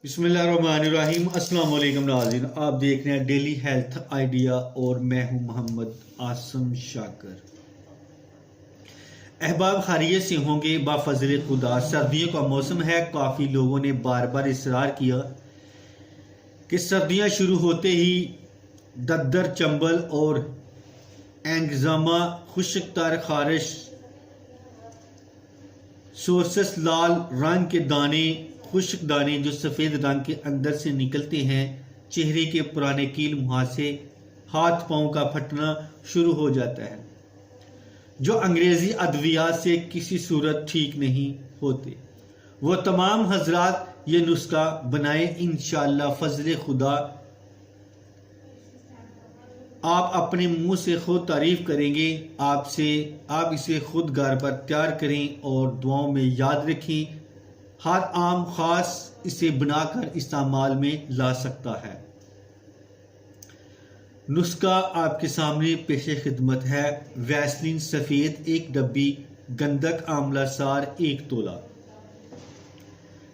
بسم اللہ الرحمن الرحیم۔ السلام علیکم ناظرین، آپ دیکھ رہے ہیں ڈیلی ہیلتھ آئیڈیا اور میں ہوں محمد عاصم شاکر۔ احباب خیریت سے ہوں گے بفضل خدا۔ سردیوں کا موسم ہے، کافی لوگوں نے بار بار اصرار کیا کہ سردیاں شروع ہوتے ہی ددر چنبل اور اینگزاما، خشک تر خارش، سورسس، لال رنگ کے دانے، خشک دانے جو سفید رنگ کے اندر سے نکلتے ہیں، چہرے کے پرانے کیل مہاسے، ہاتھ پاؤں کا پھٹنا شروع ہو جاتا ہے، جو انگریزی ادویات سے کسی صورت ٹھیک نہیں ہوتے۔ وہ تمام حضرات یہ نسخہ بنائیں، انشاءاللہ فضل خدا آپ اپنے منہ سے خود تعریف کریں گے۔ آپ اسے خود گھر پر تیار کریں اور دعاؤں میں یاد رکھیں۔ ہر عام خاص اسے بنا کر استعمال میں لا سکتا ہے۔ نسخہ آپ کے سامنے پیش خدمت ہے۔ ویسلین سفید 1 ڈبی، گندک آملہ سار 1 تولہ،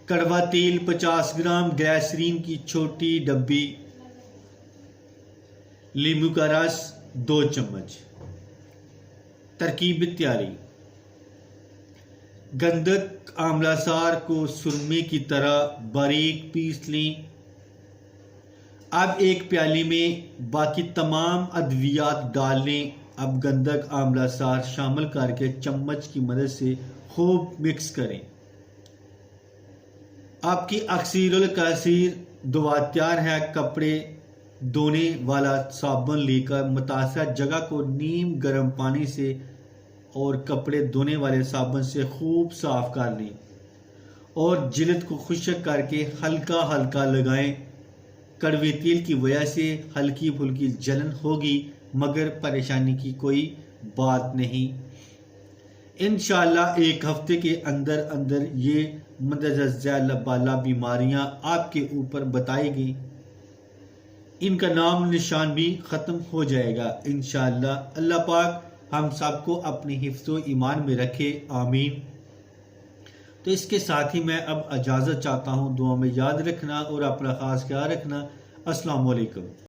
کڑوا تیل 50 گرام، گلیسرین کی چھوٹی ڈبی، لیموں کا رس 2 چمچ۔ ترکیب تیاری: گندک آملہ سار کو سرمے کی طرح باریک پیس لیں۔ اب ایک پیالی میں باقی تمام ادویات ڈال لیں۔ اب گندک آملہ سار شامل کر کے چمچ کی مدد سے خوب مکس کریں۔ آپ کی اکثیر الکثیر دوا تیار ہے۔ کپڑے دھونے والا صابن لے کر متاثرہ جگہ کو نیم گرم پانی سے اور کپڑے دھونے والے صابن سے خوب صاف کر لیں اور جلد کو خشک کر کے ہلکا ہلکا لگائیں۔ کڑوے تیل کی وجہ سے ہلکی پھلکی جلن ہوگی، مگر پریشانی کی کوئی بات نہیں۔ انشاءاللہ 1 ہفتے کے اندر یہ مندرجہ ذیل بالا بیماریاں آپ کے اوپر بتائی گئی، ان کا نام نشان بھی ختم ہو جائے گا انشاءاللہ۔ اللہ پاک ہم سب کو اپنے حفظ و ایمان میں رکھے، آمین۔ تو اس کے ساتھ ہی میں اب اجازت چاہتا ہوں، دعا میں یاد رکھنا اور اپنا خاص خیال رکھنا۔ السلام علیکم۔